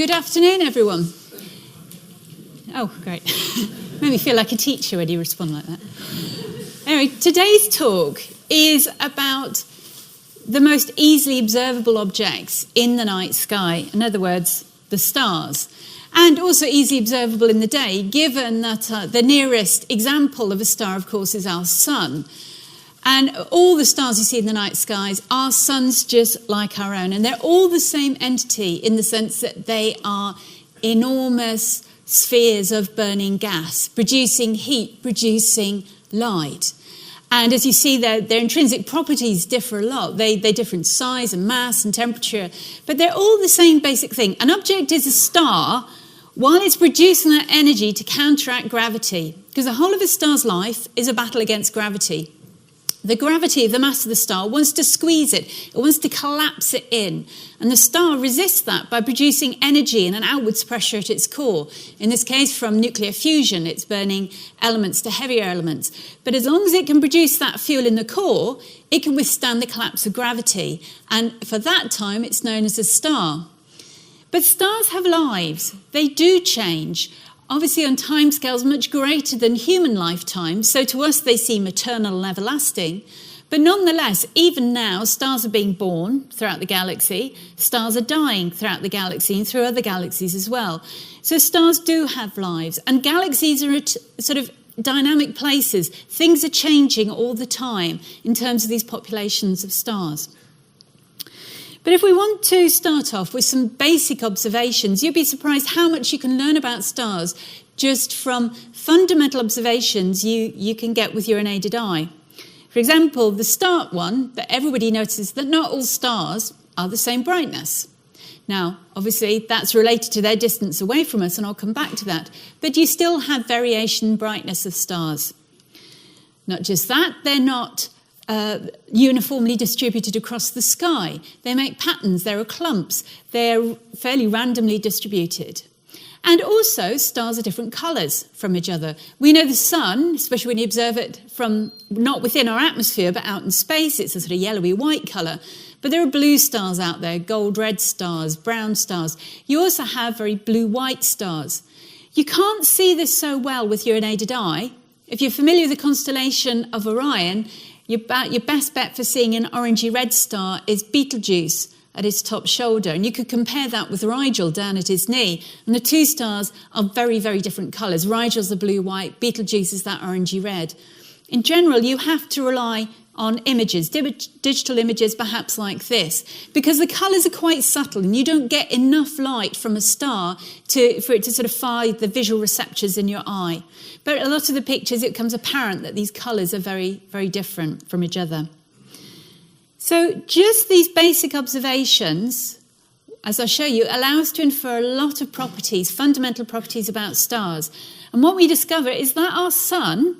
Good afternoon, everyone. Oh, great. Made me feel like a teacher when you respond like that. Anyway, today's talk is about the most easily observable objects in the night sky. In other words, the stars. And also easily observable in the day, given that the nearest example of a star, of course, is our sun. And all the stars you see in the night skies are suns just like our own. And they're all the same entity in the sense that they are enormous spheres of burning gas, producing heat, producing light. And as you see, their intrinsic properties differ a lot. They differ in size and mass and temperature, but they're all the same basic thing. An object is a star while it's producing that energy to counteract gravity, because the whole of a star's life is a battle against gravity. The gravity of the mass of the star wants to squeeze it. It wants to collapse it in. And the star resists that by producing energy and an outwards pressure at its core. In this case, from nuclear fusion, it's burning elements to heavier elements. But as long as it can produce that fuel in the core, it can withstand the collapse of gravity. And for that time, it's known as a star. But stars have lives. They do change. Obviously on timescales much greater than human lifetimes, so to us they seem eternal and everlasting. But nonetheless, even now, stars are being born throughout the galaxy, stars are dying throughout the galaxy and through other galaxies as well. So stars do have lives, and galaxies are at sort of dynamic places. Things are changing all the time in terms of these populations of stars. But if we want to start off with some basic observations, you'd be surprised how much you can learn about stars just from fundamental observations you can get with your unaided eye. For example, the start one, that everybody notices that not all stars are the same brightness. Now, obviously, that's related to their distance away from us, and I'll come back to that. But you still have variation in brightness of stars. Not just that, they're not uniformly distributed across the sky. They make patterns, there are clumps, they're fairly randomly distributed. And also, stars are different colours from each other. We know the sun, especially when you observe it from not within our atmosphere, but out in space, it's a sort of yellowy white colour. But there are blue stars out there, gold-red stars, brown stars. You also have very blue-white stars. You can't see this so well with your unaided eye. If you're familiar with the constellation of Orion, your best bet for seeing an orangey-red star is Betelgeuse at its top shoulder. And you could compare that with Rigel down at his knee. And the two stars are very, very different colours. Rigel's the blue-white, Betelgeuse is that orangey-red. In general, you have to rely on images, digital images perhaps like this, because the colours are quite subtle and you don't get enough light from a star for it to sort of fire the visual receptors in your eye. But a lot of the pictures, it becomes apparent that these colours are very, very different from each other. So just these basic observations, as I'll show you, allow us to infer a lot of properties, fundamental properties about stars. And what we discover is that our sun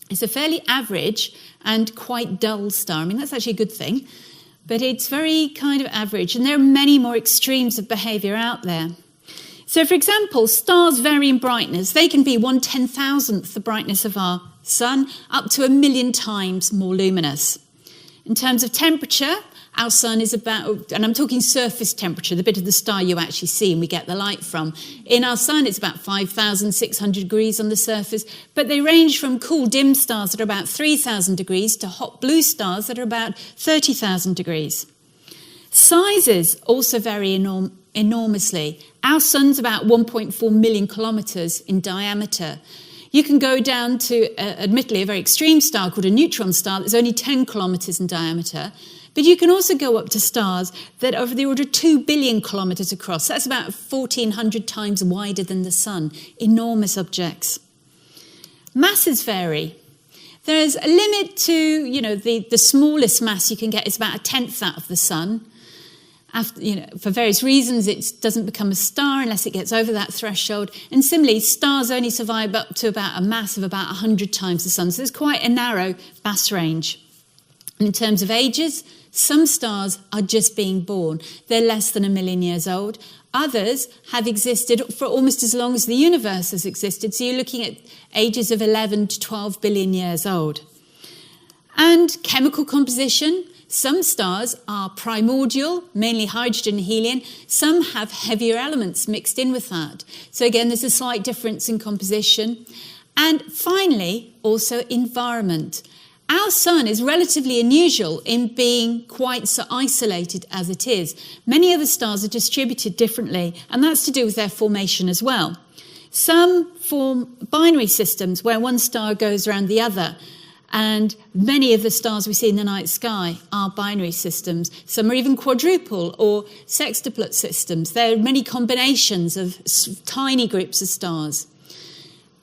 is a fairly average and quite dull star. I mean, that's actually a good thing, but it's very kind of average, and there are many more extremes of behaviour out there. So, for example, stars vary in brightness. They can be 1/10,000th the brightness of our sun, up to 1,000,000 times more luminous. In terms of temperature, our sun is about, and I'm talking surface temperature, the bit of the star you actually see and we get the light from. In our sun, it's about 5,600 degrees on the surface, but they range from cool, dim stars that are about 3,000 degrees to hot blue stars that are about 30,000 degrees. Sizes also vary enormously. Our sun's about 1.4 million kilometres in diameter. You can go down to, admittedly, a very extreme star called a neutron star that's only 10 kilometres in diameter. But you can also go up to stars that are of the order of 2 billion kilometres across. That's about 1,400 times wider than the sun. Enormous objects. Masses vary. There's a limit to, the smallest mass you can get is about 1/10 that of the sun. For various reasons, it doesn't become a star unless it gets over that threshold. And similarly, stars only survive up to about a mass of about 100 times the sun. So there's quite a narrow mass range. And in terms of ages, some stars are just being born. They're less than 1 million years old. Others have existed for almost as long as the universe has existed. So you're looking at ages of 11 to 12 billion years old. And chemical composition. Some stars are primordial, mainly hydrogen and helium. Some have heavier elements mixed in with that. So again, there's a slight difference in composition. And finally, also environment. Our sun is relatively unusual in being quite so isolated as it is. Many other stars are distributed differently, and that's to do with their formation as well. Some form binary systems where one star goes around the other, and many of the stars we see in the night sky are binary systems. Some are even quadruple or sextuplet systems. There are many combinations of tiny groups of stars.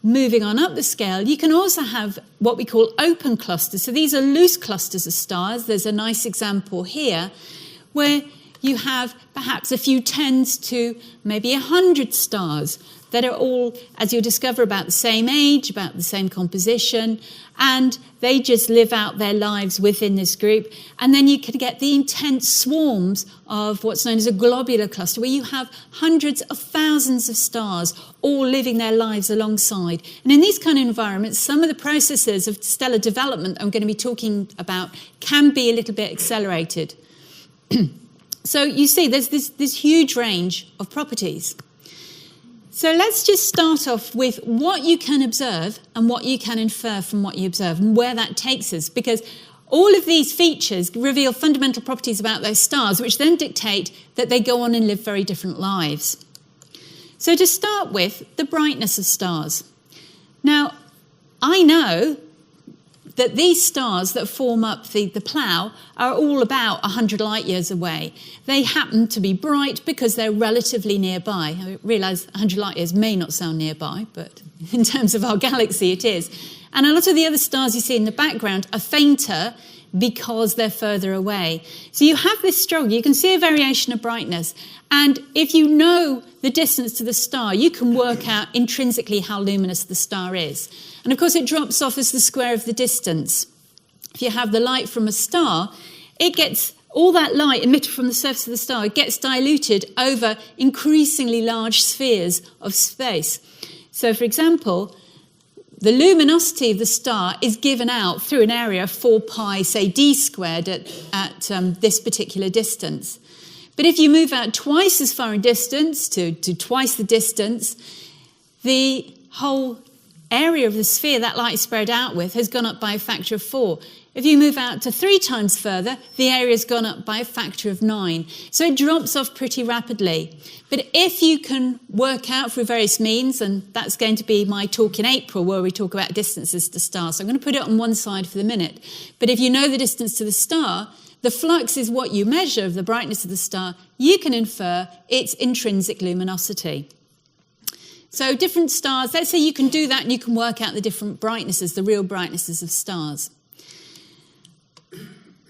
Moving on up the scale, you can also have what we call open clusters. So these are loose clusters of stars. There's a nice example here where you have perhaps a few tens to maybe 100 stars that are all, as you'll discover, about the same age, about the same composition, and they just live out their lives within this group. And then you can get the intense swarms of what's known as a globular cluster, where you have hundreds of thousands of stars all living their lives alongside. And in these kind of environments, some of the processes of stellar development I'm going to be talking about can be a little bit accelerated. So you see, there's this huge range of properties. So let's just start off with what you can observe and what you can infer from what you observe and where that takes us, because all of these features reveal fundamental properties about those stars, which then dictate that they go on and live very different lives. So to start with, the brightness of stars. Now, I know that these stars that form up the plough are all about 100 light years away. They happen to be bright because they're relatively nearby. I realise 100 light years may not sound nearby, but in terms of our galaxy it is. And a lot of the other stars you see in the background are fainter because they're further away. So you have this struggle. You can see a variation of brightness. And if you know the distance to the star, you can work out intrinsically how luminous the star is. And of course, it drops off as the square of the distance. If you have the light from a star, it gets all that light emitted from the surface of the star, it gets diluted over increasingly large spheres of space. So, for example, the luminosity of the star is given out through an area of 4 pi, say, d squared at this particular distance. But if you move out twice as far in distance, to twice the distance, the whole area of the sphere that light is spread out with has gone up by a factor of 4. If you move out to 3 times further, the area has gone up by a factor of 9. So it drops off pretty rapidly. But if you can work out through various means, and that's going to be my talk in April where we talk about distances to stars. So I'm going to put it on one side for the minute. But if you know the distance to the star, the flux is what you measure of the brightness of the star, you can infer its intrinsic luminosity. So different stars, let's say you can do that and you can work out the different brightnesses, the real brightnesses of stars.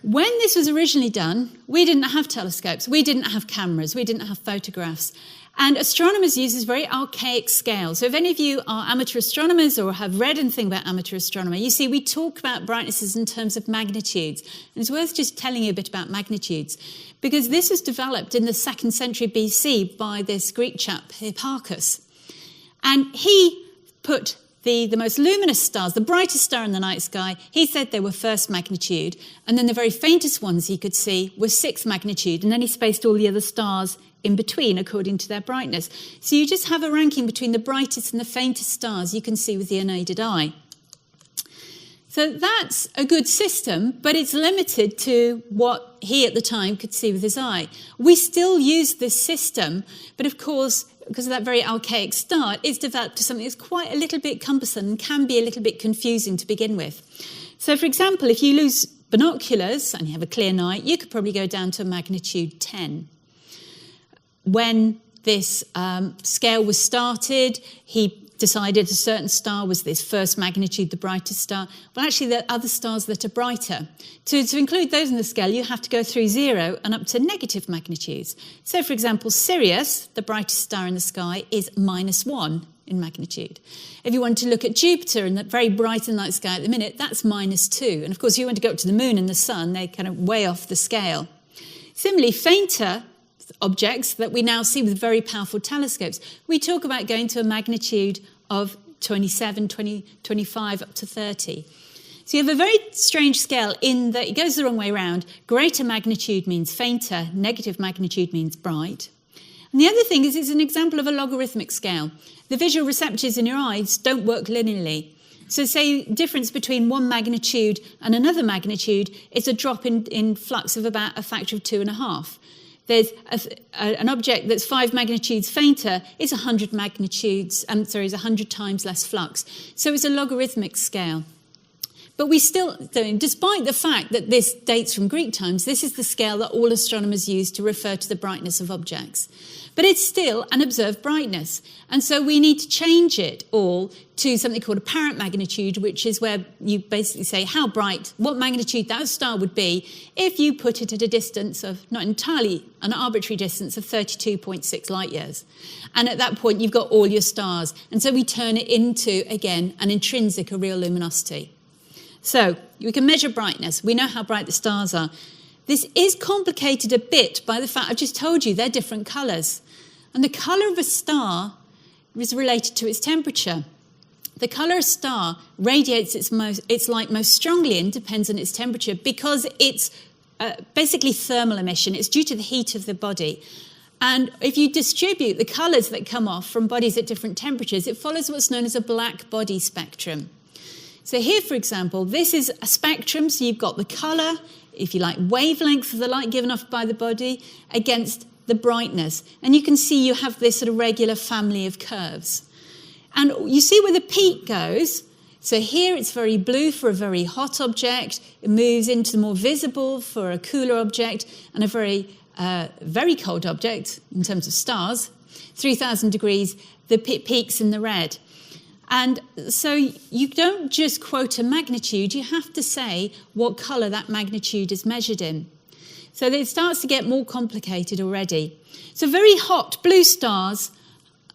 When this was originally done, we didn't have telescopes, we didn't have cameras, we didn't have photographs. And astronomers use this very archaic scale. So if any of you are amateur astronomers or have read anything about amateur astronomy, you see we talk about brightnesses in terms of magnitudes. And it's worth just telling you a bit about magnitudes, because this was developed in the 2nd century BC by this Greek chap, Hipparchus. And he put the most luminous stars, the brightest star in the night sky, he said they were 1st magnitude, and then the very faintest ones he could see were 6th magnitude, and then he spaced all the other stars in between according to their brightness. So you just have a ranking between the brightest and the faintest stars you can see with the unaided eye. So that's a good system, but it's limited to what he at the time could see with his eye. We still use this system, but of course, because of that very archaic start, it's developed to something that's quite a little bit cumbersome and can be a little bit confusing to begin with. So, for example, if you lose binoculars and you have a clear night, you could probably go down to a magnitude 10. When this scale was started, he decided a certain star was this 1st magnitude, the brightest star. Well, actually, there are other stars that are brighter. To include those in the scale, you have to go through 0 and up to negative magnitudes. So, for example, Sirius, the brightest star in the sky, is -1 in magnitude. If you want to look at Jupiter, and that very bright in the night sky at the minute, that's -2. And, of course, if you want to go up to the moon and the sun, they're kind of way off the scale. Similarly, fainter objects that we now see with very powerful telescopes, we talk about going to a magnitude of 27, 20, 25, up to 30. So you have a very strange scale in that it goes the wrong way around. Greater magnitude means fainter, negative magnitude means bright. And the other thing is it's an example of a logarithmic scale. The visual receptors in your eyes don't work linearly. So say difference between one magnitude and another magnitude is a drop in flux of about a factor of 2.5. There's an object that's 5 magnitudes fainter is 100 times less flux. So it's a logarithmic scale. But we still, despite the fact that this dates from Greek times, this is the scale that all astronomers use to refer to the brightness of objects. But it's still an observed brightness. And so we need to change it all to something called apparent magnitude, which is where you basically say how bright, what magnitude that star would be if you put it at a distance of, not entirely an arbitrary distance, of 32.6 light years. And at that point, you've got all your stars. And so we turn it into, again, an intrinsic, a real luminosity. So we can measure brightness. We know how bright the stars are. This is complicated a bit by the fact I've just told you they're different colours. And the colour of a star is related to its temperature. The colour of a star radiates its light most strongly and depends on its temperature because it's basically thermal emission. It's due to the heat of the body. And if you distribute the colours that come off from bodies at different temperatures, it follows what's known as a Blackbody spectrum. So here, for example, this is a spectrum. So you've got the colour, if you like, wavelength of the light given off by the body against the brightness. And you can see you have this sort of regular family of curves. And you see where the peak goes. So here it's very blue for a very hot object. It moves into the more visible for a cooler object and a very, very cold object in terms of stars. 3,000 degrees, the peaks in the red. And so you don't just quote a magnitude, you have to say what colour that magnitude is measured in. So it starts to get more complicated already. So very hot blue stars,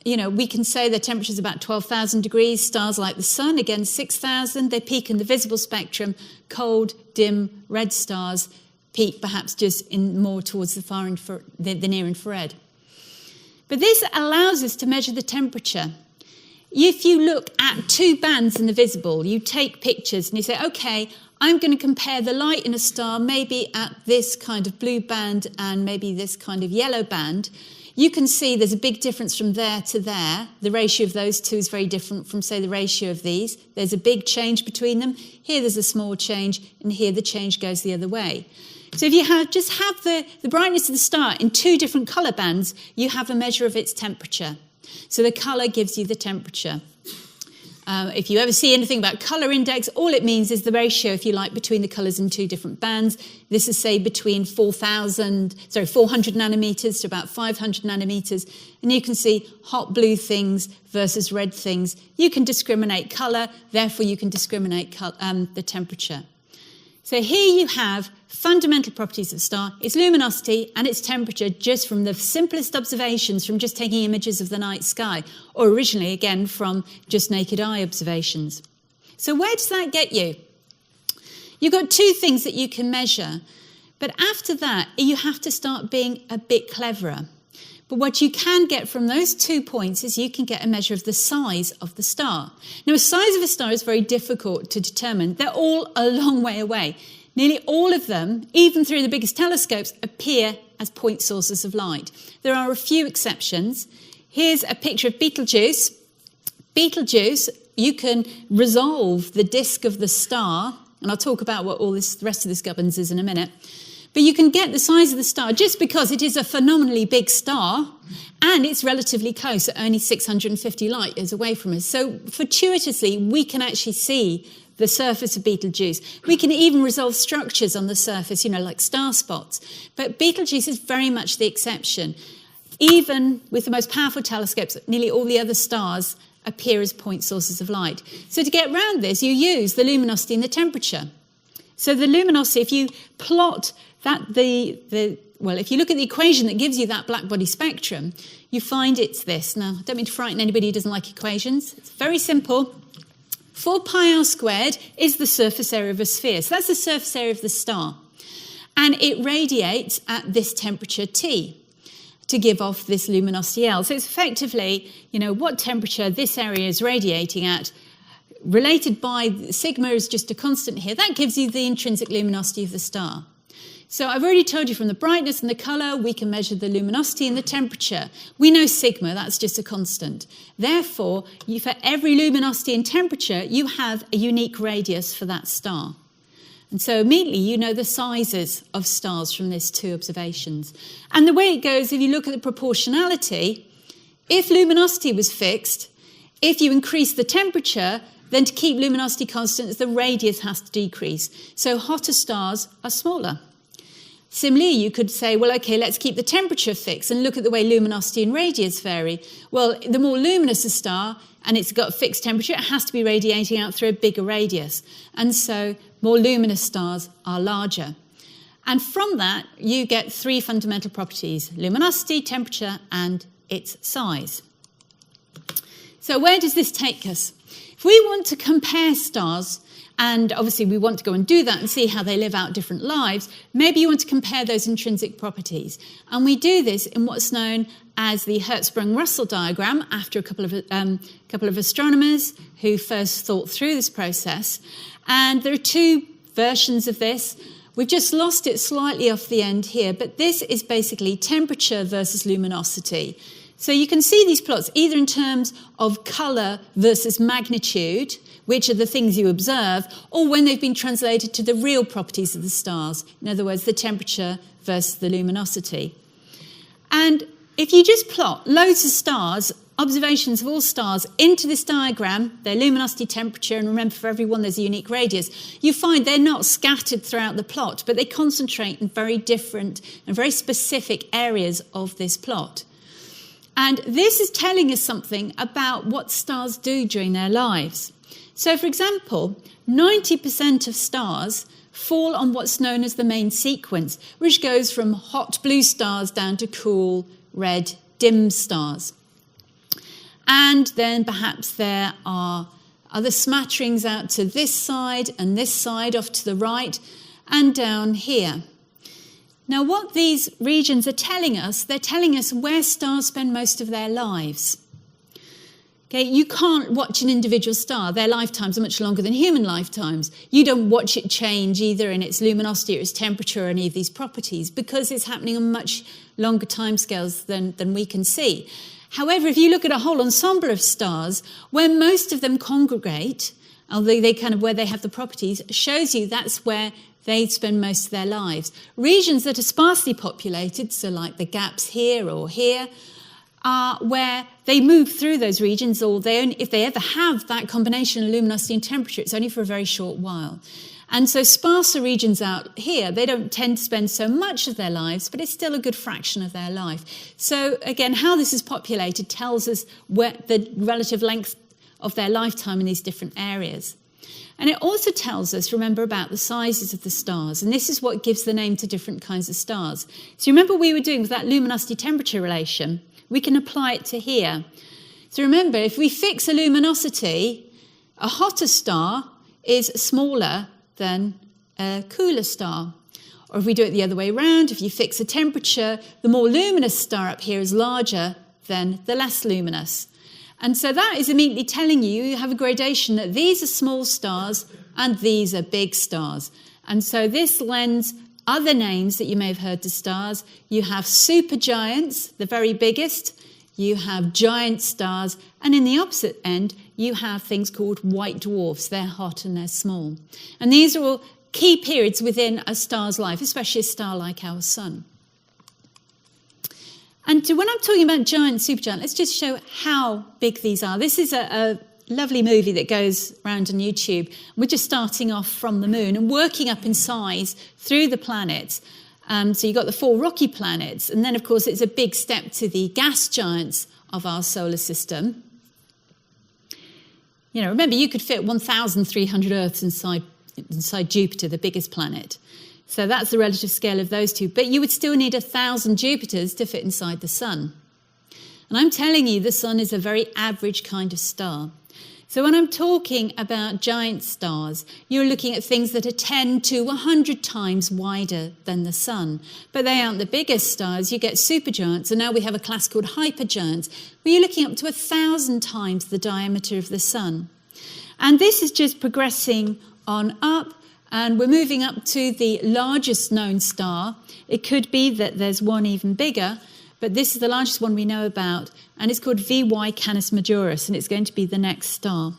we can say their temperature is about 12,000 degrees. Stars like the sun, again, 6,000. They peak in the visible spectrum. Cold, dim, red stars peak perhaps just more towards the near infrared. But this allows us to measure the temperature. If you look at 2 bands in the visible, you take pictures and you say, OK, I'm going to compare the light in a star maybe at this kind of blue band and maybe this kind of yellow band. You can see there's a big difference from there to there. The ratio of those two is very different from, say, the ratio of these. There's a big change between them. Here there's a small change, and here the change goes the other way. So if you just have the brightness of the star in 2 different colour bands, you have a measure of its temperature. So the colour gives you the temperature. If you ever see anything about colour index, all it means is the ratio, if you like, between the colours in 2 different bands. This is, say, between 400 nanometres to about 500 nanometres. And you can see hot blue things versus red things. You can discriminate colour, therefore you can discriminate the temperature. So here you have fundamental properties of a star, its luminosity and its temperature, just from the simplest observations, from just taking images of the night sky, or originally, again, from just naked eye observations. So where does that get you? You've got 2 things that you can measure, but after that, you have to start being a bit cleverer. But what you can get from those 2 points is you can get a measure of the size of the star. Now, the size of a star is very difficult to determine. They're all a long way away. Nearly all of them, even through the biggest telescopes, appear as point sources of light. There are a few exceptions. Here's a picture of Betelgeuse. Betelgeuse, you can resolve the disk of the star, and I'll talk about what all the rest of this governs is in a minute. But you can get the size of the star just because it is a phenomenally big star and it's relatively close, at only 650 light years away from us. So fortuitously, we can actually see the surface of Betelgeuse. We can even resolve structures on the surface, like star spots. But Betelgeuse is very much the exception. Even with the most powerful telescopes, nearly all the other stars appear as point sources of light. So to get around this, you use the luminosity and the temperature. So the luminosity, if you plot that if you look at the equation that gives you that blackbody spectrum, you find it's this. Now, I don't mean to frighten anybody who doesn't like equations. It's very simple. 4 pi r squared is the surface area of a sphere. So that's the surface area of the star. And it radiates at this temperature T to give off this luminosity L. So it's effectively, what temperature this area is radiating at related by sigma is just a constant here. That gives you the intrinsic luminosity of the star. So I've already told you from the brightness and the colour, we can measure the luminosity and the temperature. We know sigma, that's just a constant. Therefore, for every luminosity and temperature, you have a unique radius for that star. And so immediately you know the sizes of stars from these two observations. And the way it goes, if you look at the proportionality, if luminosity was fixed, if you increase the temperature, then to keep luminosity constant, the radius has to decrease. So hotter stars are smaller. Similarly, you could say, well, okay, let's keep the temperature fixed and look at the way luminosity and radius vary. Well, the more luminous a star, and it's got a fixed temperature, it has to be radiating out through a bigger radius. And so more luminous stars are larger. And from that, you get three fundamental properties: luminosity, temperature, and its size. So where does this take us? If we want to compare stars, and obviously we want to go and do that and see how they live out different lives, maybe you want to compare those intrinsic properties. And we do this in what's known as the Hertzsprung-Russell Diagram, after a couple of astronomers who first thought through this process. And there are two versions of this. We've just lost it slightly off the end here, but this is basically temperature versus luminosity. So you can see these plots either in terms of colour versus magnitude, which are the things you observe, or when they've been translated to the real properties of the stars. In other words, the temperature versus the luminosity. And if you just plot loads of stars, observations of all stars, into this diagram, their luminosity, temperature, and remember for every one there's a unique radius, you find they're not scattered throughout the plot, but they concentrate in very different and very specific areas of this plot. And this is telling us something about what stars do during their lives. So, for example, 90% of stars fall on what's known as the main sequence, which goes from hot blue stars down to cool, red, dim stars. And then perhaps there are other smatterings out to this side and this side off to the right and down here. Now, what these regions are telling us, they're telling us where stars spend most of their lives. Okay, you can't watch an individual star. Their lifetimes are much longer than human lifetimes. You don't watch it change either in its luminosity or its temperature or any of these properties because it's happening on much longer timescales than we can see. However, if you look at a whole ensemble of stars, where most of them congregate, although they kind of where they have the properties, shows you that's where they spend most of their lives. Regions that are sparsely populated, so like the gaps here or here, are where they move through those regions, or if they ever have that combination of luminosity and temperature, it's only for a very short while. And so sparser regions out here, they don't tend to spend so much of their lives, but it's still a good fraction of their life. So again, how this is populated tells us where the relative length of their lifetime in these different areas. And it also tells us, remember, about the sizes of the stars. And this is what gives the name to different kinds of stars. So remember we were doing with that luminosity-temperature relation, we can apply it to here. So remember, if we fix a luminosity, a hotter star is smaller than a cooler star. Or if we do it the other way around, if you fix a temperature, the more luminous star up here is larger than the less luminous. And so that is immediately telling you have a gradation that these are small stars and these are big stars. And so this lends other names that you may have heard to stars. You have supergiants, the very biggest. You have giant stars. And in the opposite end, you have things called white dwarfs. They're hot and they're small. And these are all key periods within a star's life, especially a star like our sun. And when I'm talking about giant, supergiant, let's just show how big these are. This is a lovely movie that goes around on YouTube. We're just starting off from the moon and working up in size through the planets. So you've got the 4 rocky planets. And then, of course, it's a big step to the gas giants of our solar system. You know, remember, you could fit 1,300 Earths inside Jupiter, the biggest planet. So that's the relative scale of those two. But you would still need 1,000 Jupiters to fit inside the sun. And I'm telling you, the sun is a very average kind of star. So when I'm talking about giant stars, you're looking at things that are 10 to 100 times wider than the sun. But they aren't the biggest stars. You get supergiants. And now we have a class called hypergiants, where you're looking up to 1,000 times the diameter of the sun. And this is just progressing on up, and we're moving up to the largest known star. It could be that there's one even bigger, but this is the largest one we know about, and it's called VY Canis Majoris, and it's going to be the next star.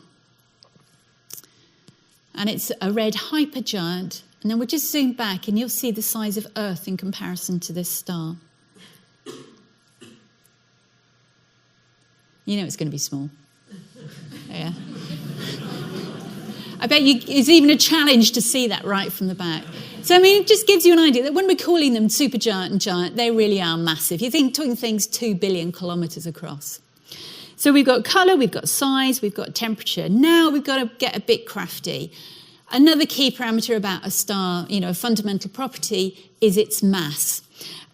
And it's a red hypergiant, and then we'll just zoom back, and you'll see the size of Earth in comparison to this star. You know it's going to be small. Yeah. I bet it's even a challenge to see that right from the back. So, I mean, it just gives you an idea that when we're calling them supergiant and giant, they really are massive. You're talking things 2 billion kilometres across. So we've got colour, we've got size, we've got temperature. Now we've got to get a bit crafty. Another key parameter about a star, a fundamental property, is its mass.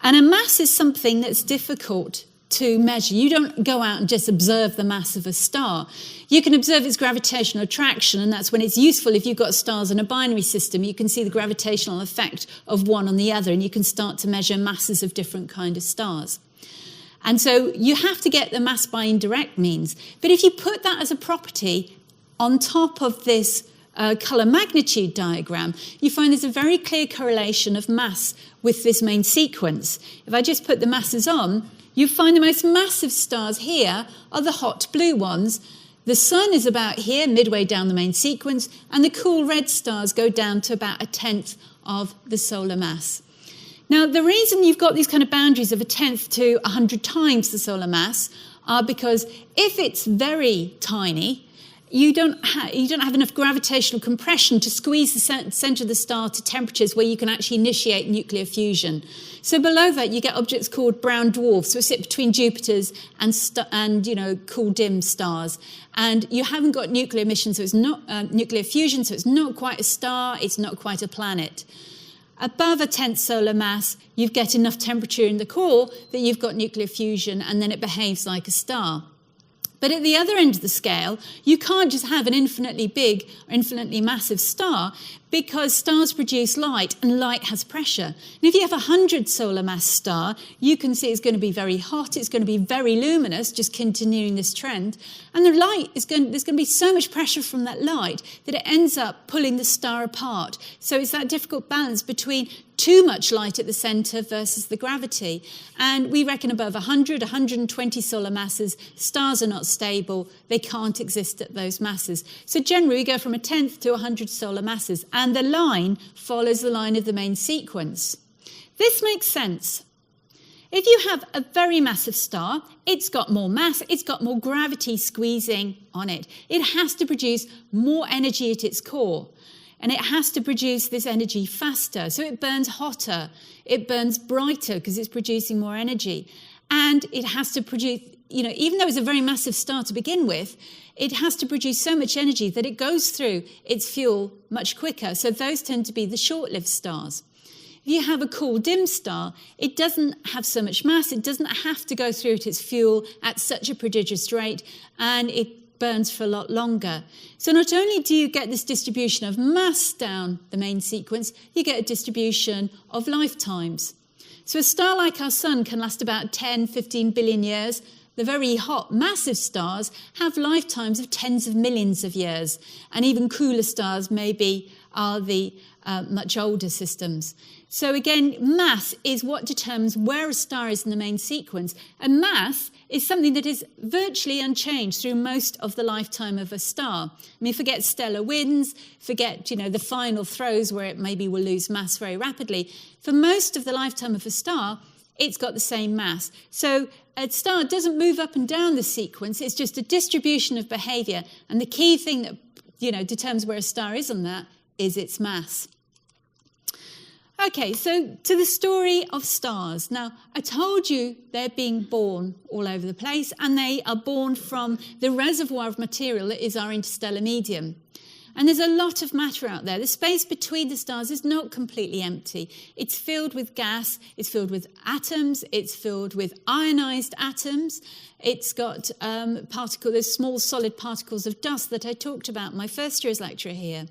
And a mass is something that's difficult to measure. You don't go out and just observe the mass of a star. You can observe its gravitational attraction, and that's when it's useful. If you've got stars in a binary system, you can see the gravitational effect of one on the other, and you can start to measure masses of different kinds of stars. And so you have to get the mass by indirect means. But if you put that as a property on top of this colour magnitude diagram, you find there's a very clear correlation of mass with this main sequence. If I just put the masses on, you find the most massive stars here are the hot blue ones. The sun is about here, midway down the main sequence, and the cool red stars go down to about 1/10 of the solar mass. Now, the reason you've got these kind of boundaries of 1/10 to 100 times the solar mass are because if it's very tiny, you don't have enough gravitational compression to squeeze the centre of the star to temperatures where you can actually initiate nuclear fusion. So below that, you get objects called brown dwarfs, which sit between Jupiters and cool dim stars. And you haven't got nuclear emission, so it's not nuclear fusion, so it's not quite a star, it's not quite a planet. Above 1/10 solar mass, you get enough temperature in the core that you've got nuclear fusion, and then it behaves like a star. But at the other end of the scale, you can't just have an infinitely big or infinitely massive star, because stars produce light, and light has pressure. And if you have a 100 solar mass star, you can see it's going to be very hot, it's going to be very luminous, just continuing this trend. And the light there's going to be so much pressure from that light that it ends up pulling the star apart. So it's that difficult balance between too much light at the centre versus the gravity. And we reckon above 100, 120 solar masses, stars are not stable. They can't exist at those masses. So generally, we go from 1/10 to 100 solar masses. And the line follows the line of the main sequence. This makes sense. If you have a very massive star, it's got more mass, it's got more gravity squeezing on it. It has to produce more energy at its core. And it has to produce this energy faster. So it burns hotter, it burns brighter because it's producing more energy. And it has to produce, even though it's a very massive star to begin with, it has to produce so much energy that it goes through its fuel much quicker. So those tend to be the short-lived stars. If you have a cool dim star, it doesn't have so much mass, it doesn't have to go through its fuel at such a prodigious rate, and it burns for a lot longer. So not only do you get this distribution of mass down the main sequence, you get a distribution of lifetimes. So a star like our sun can last about 10, 15 billion years. The very hot, massive stars have lifetimes of tens of millions of years. And even cooler stars maybe are the much older systems. So again, mass is what determines where a star is in the main sequence. And mass is something that is virtually unchanged through most of the lifetime of a star. I mean, forget stellar winds, forget, the final throws where it maybe will lose mass very rapidly. For most of the lifetime of a star, it's got the same mass. So a star doesn't move up and down the sequence, it's just a distribution of behaviour. And the key thing that, determines where a star is on that is its mass. Okay, so to the story of stars. Now, I told you they're being born all over the place, and they are born from the reservoir of material that is our interstellar medium. And there's a lot of matter out there. The space between the stars is not completely empty. It's filled with gas, it's filled with atoms, it's filled with ionized atoms. It's got those small solid particles of dust that I talked about in my first year's lecture here.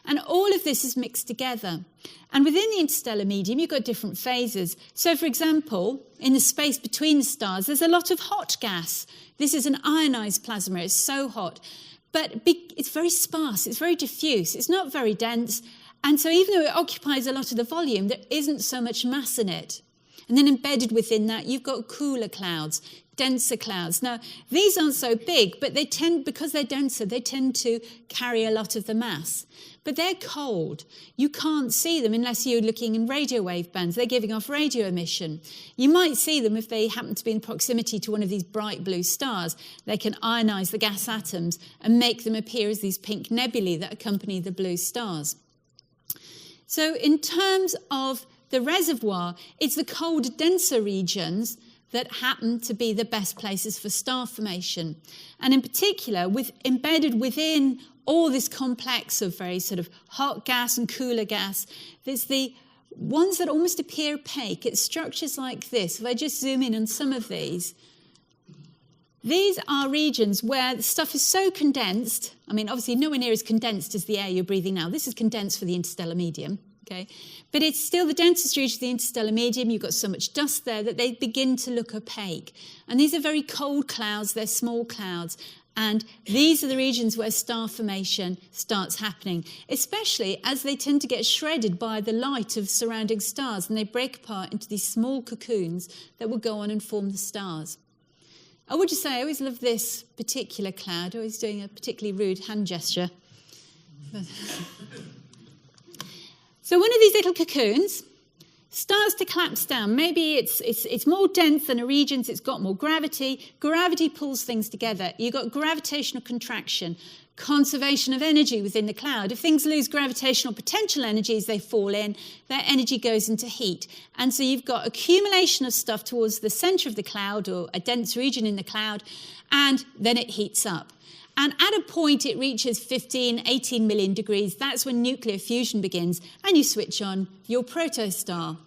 And all of this is mixed together. And within the interstellar medium, you've got different phases. So, for example, in the space between the stars, there's a lot of hot gas. This is an ionized plasma. It's so hot. but it's very sparse, it's very diffuse, it's not very dense, and so even though it occupies a lot of the volume, there isn't so much mass in it. And then embedded within that, you've got cooler clouds, denser clouds. Now, these aren't so big, but because they're denser, they tend to carry a lot of the mass. But they're cold. You can't see them unless you're looking in radio wave bands. They're giving off radio emission. You might see them if they happen to be in proximity to one of these bright blue stars. They can ionize the gas atoms and make them appear as these pink nebulae that accompany the blue stars. So in terms of the reservoir, it's the cold, denser regions that happen to be the best places for star formation. And in particular, embedded within all this complex of very sort of hot gas and cooler gas, there's the ones that almost appear opaque. It's structures like this. If I just zoom in on some of these are regions where the stuff is so condensed. I mean, obviously nowhere near as condensed as the air you're breathing now. This is condensed for the interstellar medium. Okay. But it's still the densest region of the interstellar medium. You've got so much dust there that they begin to look opaque. And these are very cold clouds. They're small clouds. And these are the regions where star formation starts happening, especially as they tend to get shredded by the light of surrounding stars, and they break apart into these small cocoons that will go on and form the stars. I would just say I always love this particular cloud. Always doing a particularly rude hand gesture. So one of these little cocoons starts to collapse down. Maybe it's more dense than a region, so it's got more gravity. Gravity pulls things together. You've got gravitational contraction, conservation of energy within the cloud. If things lose gravitational potential energy as they fall in, their energy goes into heat. And so you've got accumulation of stuff towards the center of the cloud, or a dense region in the cloud, and then it heats up. And at a point, it reaches 15, 18 million degrees. That's when nuclear fusion begins, and you switch on your protostar.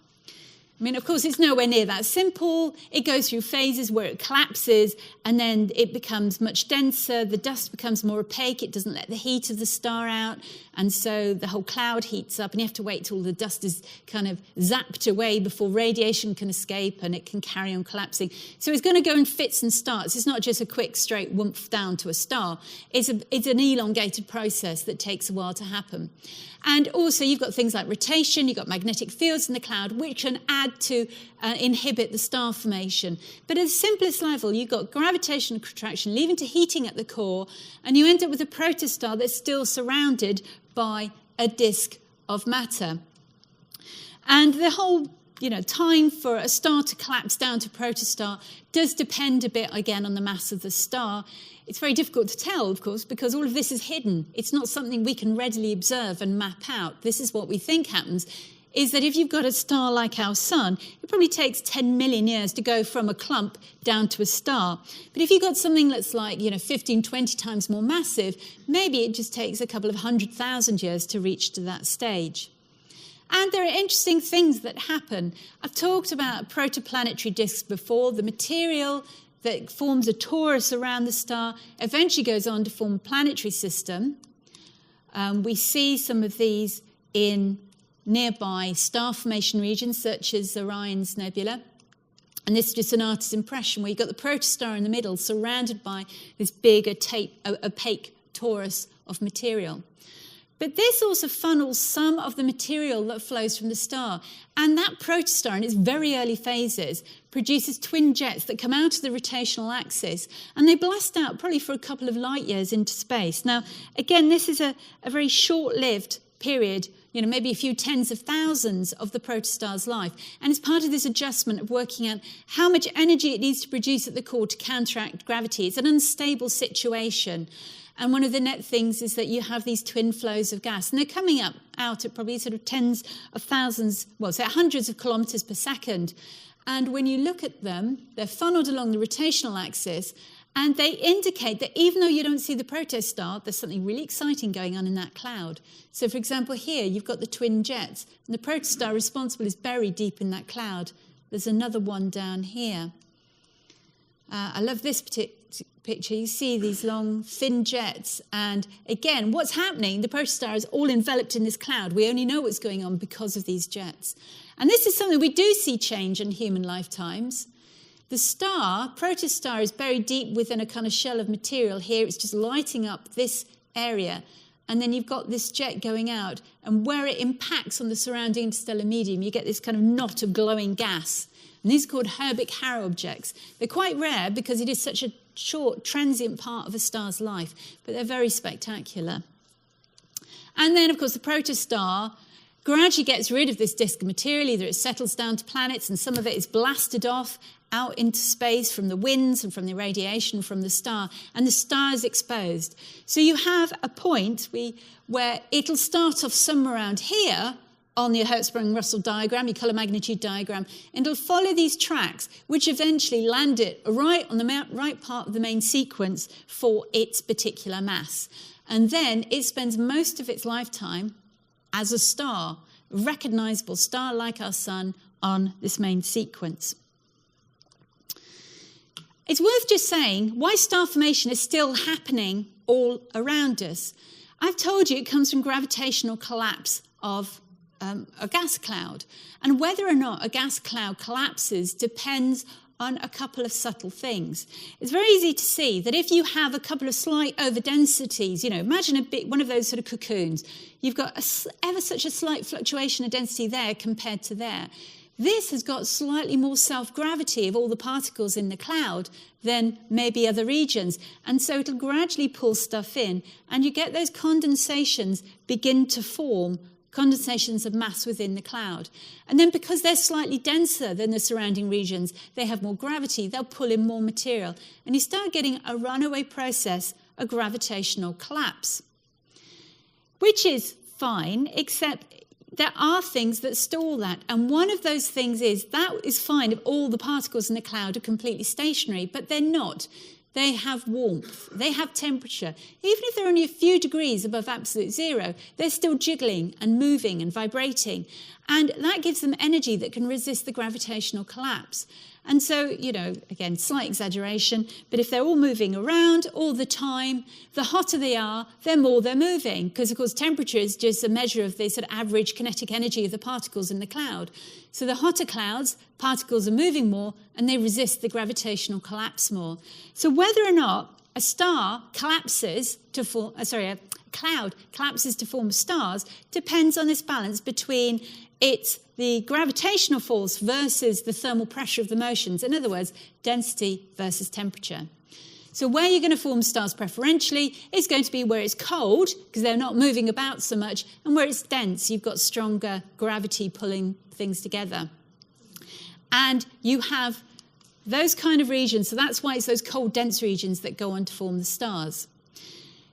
I mean, of course, it's nowhere near that simple. It goes through phases where it collapses, and then it becomes much denser. The dust becomes more opaque. It doesn't let the heat of the star out, and so the whole cloud heats up, and you have to wait till the dust is kind of zapped away before radiation can escape, and it can carry on collapsing. So it's going to go in fits and starts. It's not just a quick, straight whoomph down to a star. It's an elongated process that takes a while to happen. And also you've got things like rotation, you've got magnetic fields in the cloud, which can add to inhibit the star formation. But at the simplest level, you've got gravitational contraction leading to heating at the core, and you end up with a protostar that's still surrounded by a disk of matter. And the whole time for a star to collapse down to protostar does depend a bit, again, on the mass of the star. It's very difficult to tell, of course, because all of this is hidden. It's not something we can readily observe and map out. This is what we think happens, is that if you've got a star like our sun, it probably takes 10 million years to go from a clump down to a star. But if you've got something that's like 15, 20 times more massive, maybe it just takes a couple of 100,000 years to reach to that stage. And there are interesting things that happen. I've talked about protoplanetary disks before. The material that forms a torus around the star eventually goes on to form a planetary system. We see some of these in nearby star formation regions, such as Orion's Nebula. And this is just an artist's impression, where you've got the protostar in the middle, surrounded by this big, opaque torus of material. But this also funnels some of the material that flows from the star. And that protostar, in its very early phases, produces twin jets that come out of the rotational axis, and they blast out probably for a couple of light years into space. Now, again, this is a very short-lived period, maybe a few tens of thousands of the protostar's life. And it's part of this adjustment of working out how much energy it needs to produce at the core to counteract gravity. It's an unstable situation. And one of the net things is that you have these twin flows of gas, and they're coming out at probably sort of tens of thousands, hundreds of kilometers per second. And when you look at them, they're funneled along the rotational axis, and they indicate that even though you don't see the protostar, there's something really exciting going on in that cloud. So, for example, here you've got the twin jets, and the protostar responsible is buried deep in that cloud. There's another one down here. I love this picture. You see these long, thin jets. And again, what's happening? The protostar is all enveloped in this cloud. We only know what's going on because of these jets. And this is something we do see change in human lifetimes. The star, protostar, is buried deep within a kind of shell of material. Here it's just lighting up this area. And then you've got this jet going out. And where it impacts on the surrounding interstellar medium, you get this kind of knot of glowing gas. And these are called Herbig-Haro objects. They're quite rare because it is such a short, transient part of a star's life. But they're very spectacular. And then, of course, the protostar gradually gets rid of this disk of material. Either it settles down to planets and some of it is blasted off out into space from the winds and from the radiation from the star, and the star is exposed. So you have a point where it'll start off somewhere around here on the Hertzsprung-Russell diagram, your colour magnitude diagram, and it'll follow these tracks, which eventually land it right on the right part of the main sequence for its particular mass. And then it spends most of its lifetime as a star, a recognisable star like our sun on this main sequence. It's worth just saying why star formation is still happening all around us. I've told you it comes from gravitational collapse of a gas cloud. And whether or not a gas cloud collapses depends on a couple of subtle things. It's very easy to see that if you have a couple of slight overdensities, imagine one of those sort of cocoons, you've got ever such a slight fluctuation of density there compared to there. This has got slightly more self-gravity of all the particles in the cloud than maybe other regions. And so it'll gradually pull stuff in, and you get those condensations begin to form, condensations of mass within the cloud. And then because they're slightly denser than the surrounding regions, they have more gravity, they'll pull in more material. And you start getting a runaway process, a gravitational collapse, which is fine, except there are things that stall that. And one of those things is fine if all the particles in the cloud are completely stationary, but they're not. They have warmth, they have temperature. Even if they're only a few degrees above absolute zero, they're still jiggling and moving and vibrating. And that gives them energy that can resist the gravitational collapse. And so, again, slight exaggeration, but if they're all moving around all the time, the hotter they are, the more they're moving. Because, of course, temperature is just a measure of the sort of average kinetic energy of the particles in the cloud. So the hotter clouds, particles are moving more, and they resist the gravitational collapse more. So whether or not a star collapses to form, a cloud collapses to form stars depends on this balance between the gravitational force versus the thermal pressure of the motions. In other words, density versus temperature. So where you're going to form stars preferentially is going to be where it's cold, because they're not moving about so much, and where it's dense, you've got stronger gravity pulling things together. And you have those kind of regions, so that's why it's those cold, dense regions that go on to form the stars.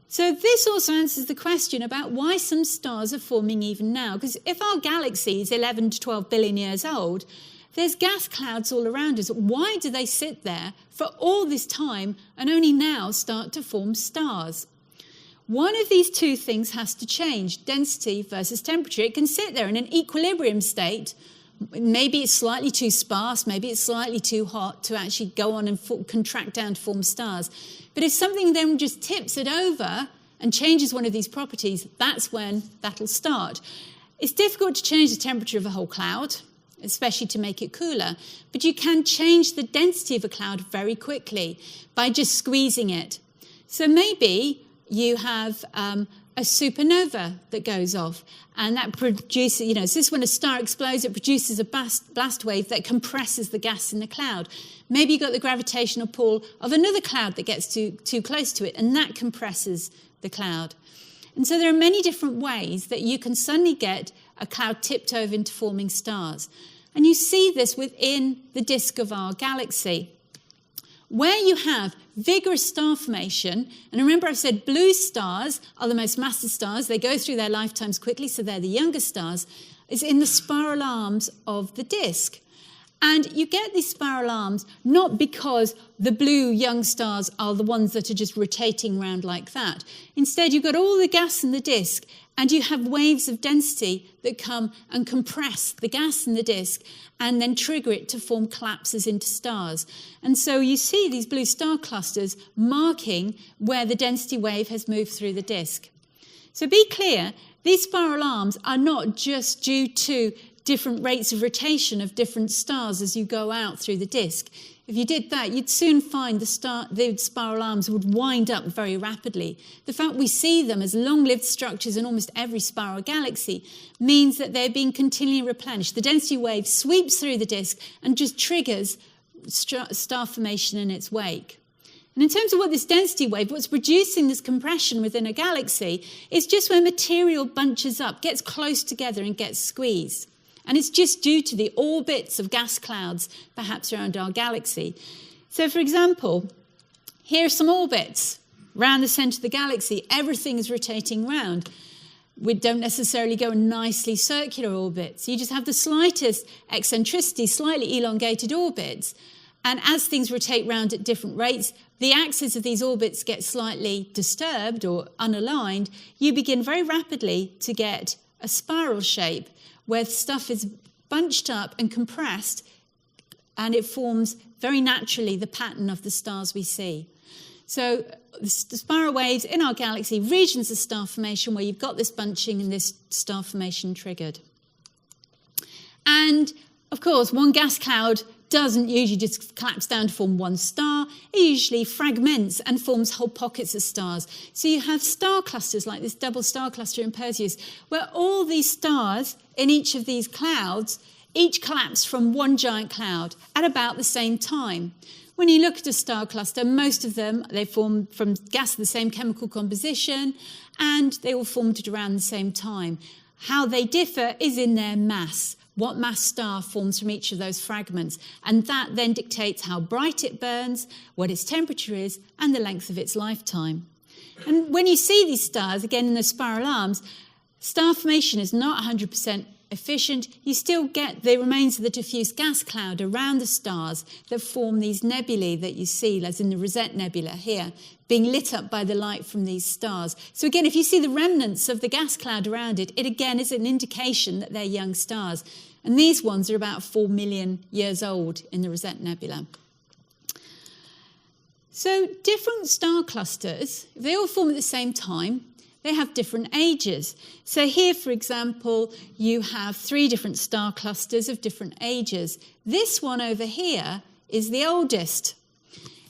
So this also answers the question about why some stars are forming even now. Because if our galaxy is 11 to 12 billion years old, there's gas clouds all around us. Why do they sit there for all this time and only now start to form stars? One of these two things has to change, density versus temperature. It can sit there in an equilibrium state. Maybe it's slightly too sparse, maybe it's slightly too hot to actually go on and contract down to form stars. But if something then just tips it over and changes one of these properties, that's when that'll start. It's difficult to change the temperature of a whole cloud, especially to make it cooler, but you can change the density of a cloud very quickly by just squeezing it. So maybe you have a supernova that goes off, and that produces, so this is when a star explodes, it produces a blast wave that compresses the gas in the cloud. Maybe you've got the gravitational pull of another cloud that gets too close to it, and that compresses the cloud. And so there are many different ways that you can suddenly get a cloud tipped over into forming stars. And you see this within the disk of our galaxy. Where you have vigorous star formation, and remember I've said blue stars are the most massive stars, they go through their lifetimes quickly, so they're the younger stars, is in the spiral arms of the disk. And you get these spiral arms not because the blue young stars are the ones that are just rotating around like that. Instead, you've got all the gas in the disk, and you have waves of density that come and compress the gas in the disk and then trigger it to form collapses into stars. And so you see these blue star clusters marking where the density wave has moved through the disk. So be clear, these spiral arms are not just due to different rates of rotation of different stars as you go out through the disk. If you did that, you'd soon find the spiral arms would wind up very rapidly. The fact we see them as long-lived structures in almost every spiral galaxy means that they're being continually replenished. The density wave sweeps through the disk and just triggers star formation in its wake. And in terms of what this density wave, what's producing this compression within a galaxy is just when material bunches up, gets close together and gets squeezed. And it's just due to the orbits of gas clouds, perhaps around our galaxy. So, for example, here are some orbits around the centre of the galaxy. Everything is rotating round. We don't necessarily go in nicely circular orbits. You just have the slightest eccentricity, slightly elongated orbits. And as things rotate round at different rates, the axes of these orbits get slightly disturbed or unaligned. You begin very rapidly to get a spiral shape where stuff is bunched up and compressed, and it forms very naturally the pattern of the stars we see. So the spiral waves in our galaxy, regions of star formation where you've got this bunching and this star formation triggered. And, of course, one gas cloud doesn't usually just collapse down to form one star. It usually fragments and forms whole pockets of stars. So you have star clusters like this double star cluster in Perseus, where all these stars in each of these clouds each collapse from one giant cloud at about the same time. When you look at a star cluster, most of them, they form from gas of the same chemical composition, and they all formed at around the same time. How they differ is in their mass. What mass star forms from each of those fragments. And that then dictates how bright it burns, what its temperature is, and the length of its lifetime. And when you see these stars, again in the spiral arms, star formation is not 100% efficient. You still get the remains of the diffuse gas cloud around the stars that form these nebulae that you see, as in the Rosette Nebula here, being lit up by the light from these stars. So again, if you see the remnants of the gas cloud around it, it again is an indication that they're young stars. And these ones are about 4 million years old in the Rosette Nebula. So different star clusters, if they all form at the same time, they have different ages. So here, for example, you have 3 different star clusters of different ages. This one over here is the oldest.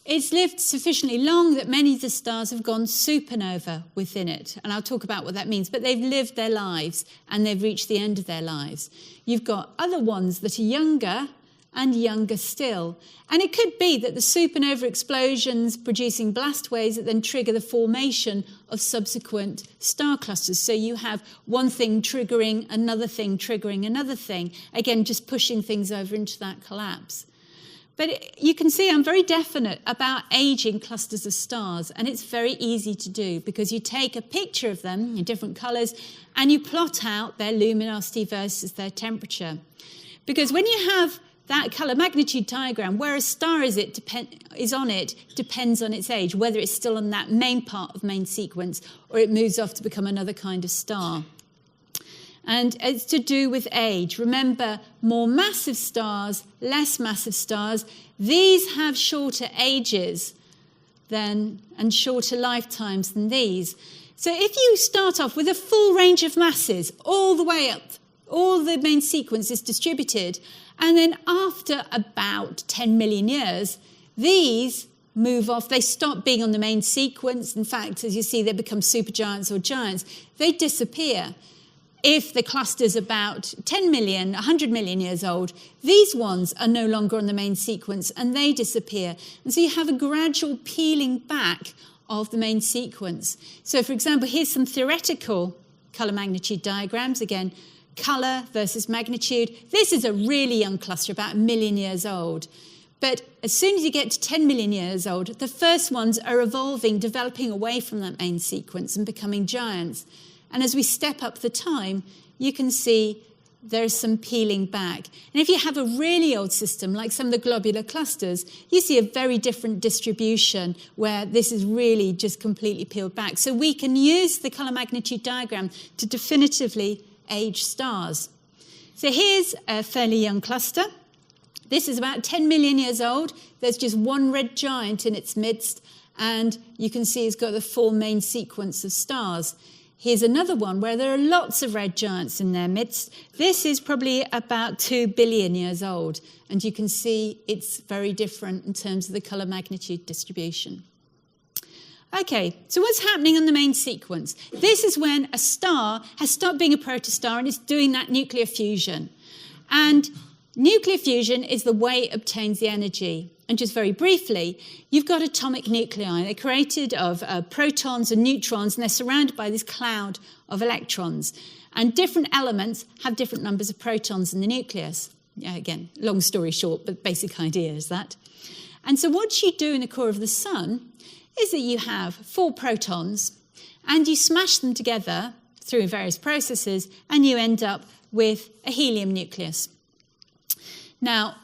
It's lived sufficiently long that many of the stars have gone supernova within it. And I'll talk about what that means. But they've lived their lives and they've reached the end of their lives. You've got other ones that are younger and younger still. And it could be that the supernova explosions producing blast waves that then trigger the formation of subsequent star clusters. So you have one thing triggering another thing, triggering another thing, again, just pushing things over into that collapse. But you can see I'm very definite about aging clusters of stars, and it's very easy to do because you take a picture of them in different colours and you plot out their luminosity versus their temperature. Because when you have that colour magnitude diagram, where a star is on it depends on its age, whether it's still on that main part of main sequence or it moves off to become another kind of star. And it's to do with age. Remember, more massive stars, less massive stars, these have shorter ages and shorter lifetimes than these. So if you start off with a full range of masses all the way up, all the main sequence is distributed, and then after about 10 million years, these move off. They stop being on the main sequence. In fact, as you see, they become supergiants or giants. They disappear. If the cluster's about 10 million, 100 million years old, these ones are no longer on the main sequence and they disappear. And so you have a gradual peeling back of the main sequence. So, for example, here's some theoretical colour magnitude diagrams. Again, colour versus magnitude. This is a really young cluster, about 1 million years old. But as soon as you get to 10 million years old, the first ones are evolving, developing away from that main sequence and becoming giants. And as we step up the time, you can see there's some peeling back. And if you have a really old system, like some of the globular clusters, you see a very different distribution where this is really just completely peeled back. So we can use the colour magnitude diagram to definitively age stars. So here's a fairly young cluster. This is about 10 million years old. There's just one red giant in its midst, and you can see it's got the full main sequence of stars. Here's another one where there are lots of red giants in their midst. This is probably about 2 billion years old, and you can see it's very different in terms of the colour magnitude distribution. Okay, so what's happening on the main sequence? This is when a star has stopped being a protostar and it's doing that nuclear fusion. And nuclear fusion is the way it obtains the energy. And just very briefly, you've got atomic nuclei. They're created of protons and neutrons, and they're surrounded by this cloud of electrons. And different elements have different numbers of protons in the nucleus. Yeah, again, long story short, but basic idea is that. And so what you do in the core of the sun is that you have 4 protons, and you smash them together through various processes, and you end up with a helium nucleus. Now,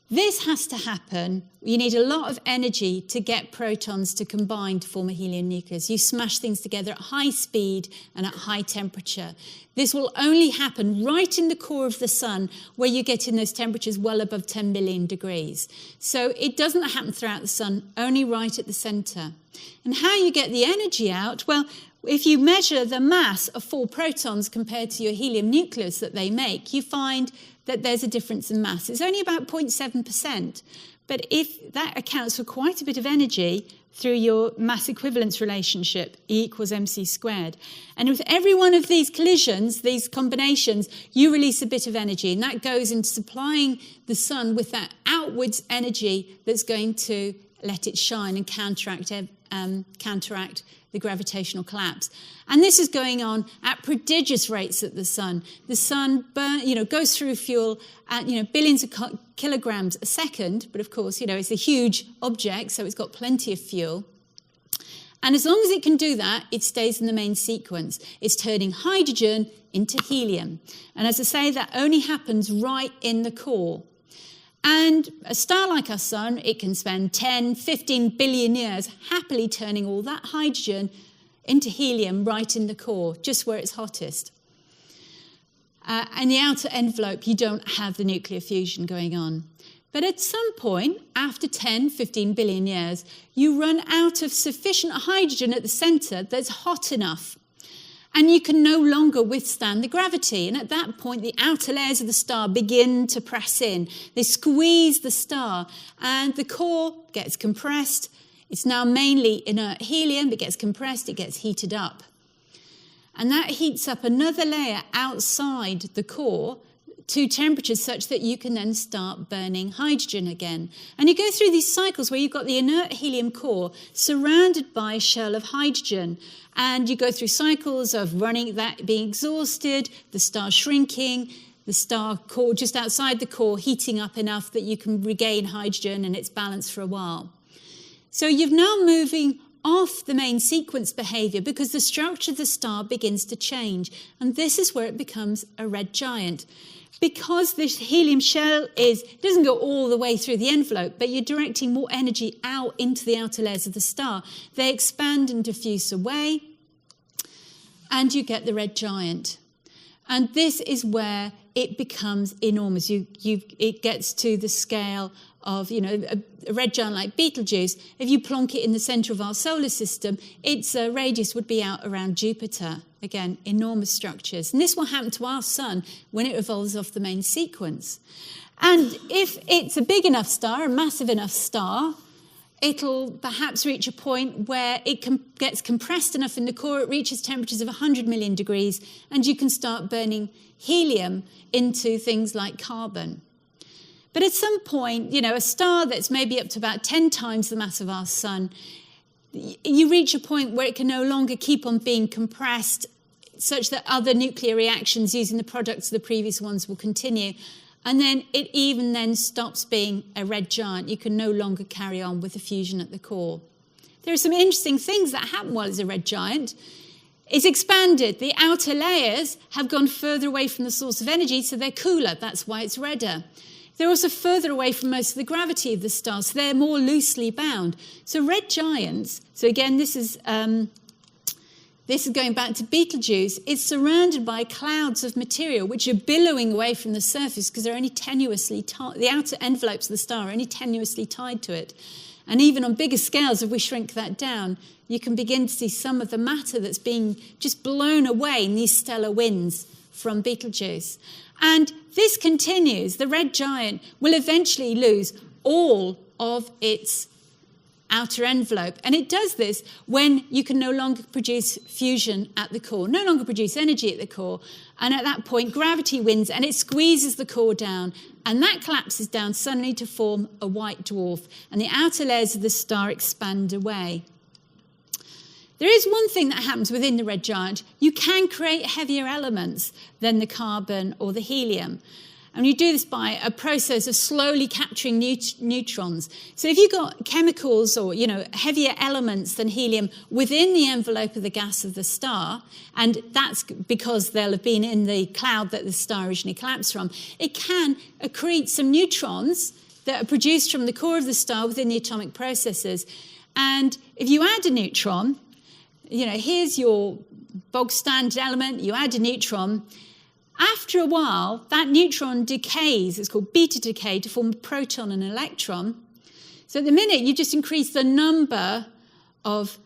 this has to happen. You need a lot of energy to get protons to combine to form a helium nucleus. You smash things together at high speed and at high temperature. This will only happen right in the core of the sun, where you get in those temperatures well above 10 million degrees. So it doesn't happen throughout the sun, only right at the centre. And how you get the energy out? Well, if you measure the mass of 4 protons compared to your helium nucleus that they make, you find that there's a difference in mass. It's only about 0.7%, but if that accounts for quite a bit of energy through your mass equivalence relationship, E equals mc squared. And with every one of these collisions, these combinations, you release a bit of energy, and that goes into supplying the sun with that outwards energy that's going to let it shine and counteract the gravitational collapse. And this is going on at prodigious rates at the sun. The sun goes through fuel at billions of kilograms a second, but of course, it's a huge object, so it's got plenty of fuel. And as long as it can do that, it stays in the main sequence. It's turning hydrogen into helium. And as I say, that only happens right in the core. And a star like our sun, it can spend 10, 15 billion years happily turning all that hydrogen into helium right in the core, just where it's hottest. And the outer envelope, you don't have the nuclear fusion going on. But at some point, after 10, 15 billion years, you run out of sufficient hydrogen at the centre that's hot enough. And you can no longer withstand the gravity. And at that point, the outer layers of the star begin to press in. They squeeze the star, and the core gets compressed. It's now mainly inert helium. It gets compressed. It gets heated up. And that heats up another layer outside the core to temperatures such that you can then start burning hydrogen again. And you go through these cycles where you've got the inert helium core surrounded by a shell of hydrogen. And you go through cycles of running that being exhausted, the star shrinking, the star core just outside the core heating up enough that you can regain hydrogen and it's balanced for a while. So you're now moving off the main sequence behaviour because the structure of the star begins to change. And this is where it becomes a red giant. Because this helium shell doesn't go all the way through the envelope, but you're directing more energy out into the outer layers of the star. They expand and diffuse away, and you get the red giant. And this is where it becomes enormous. It gets to the scale of, a red giant like Betelgeuse. If you plonk it in the centre of our solar system, its radius would be out around Jupiter. Again, enormous structures. And this will happen to our sun when it evolves off the main sequence. And if it's a big enough star, a massive enough star, it'll perhaps reach a point where it gets compressed enough in the core, it reaches temperatures of 100 million degrees, and you can start burning helium into things like carbon. But at some point, a star that's maybe up to about 10 times the mass of our sun, you reach a point where it can no longer keep on being compressed such that other nuclear reactions using the products of the previous ones will continue. And then it even then stops being a red giant. You can no longer carry on with the fusion at the core. There are some interesting things that happen while it's a red giant. It's expanded. The outer layers have gone further away from the source of energy, so they're cooler. That's why it's redder. They're also further away from most of the gravity of the star, so they're more loosely bound. So red giants, so again, this is going back to Betelgeuse, it's surrounded by clouds of material which are billowing away from the surface because they're only tenuously tied. The outer envelopes of the star are only tenuously tied to it. And even on bigger scales, if we shrink that down, you can begin to see some of the matter that's being just blown away in these stellar winds from Betelgeuse. And this continues. The red giant will eventually lose all of its outer envelope. And it does this when you can no longer produce fusion at the core, no longer produce energy at the core. And at that point, gravity wins and it squeezes the core down. And that collapses down suddenly to form a white dwarf. And the outer layers of the star expand away. There is one thing that happens within the red giant. You can create heavier elements than the carbon or the helium. And you do this by a process of slowly capturing neutrons. So if you've got chemicals or, heavier elements than helium within the envelope of the gas of the star, and that's because they'll have been in the cloud that the star originally collapsed from, it can accrete some neutrons that are produced from the core of the star within the atomic processes. And if you add a neutron, here's your bog standard element, you add a neutron. After a while, that neutron decays, it's called beta decay, to form a proton and an electron. So at the minute, you just increase the number of,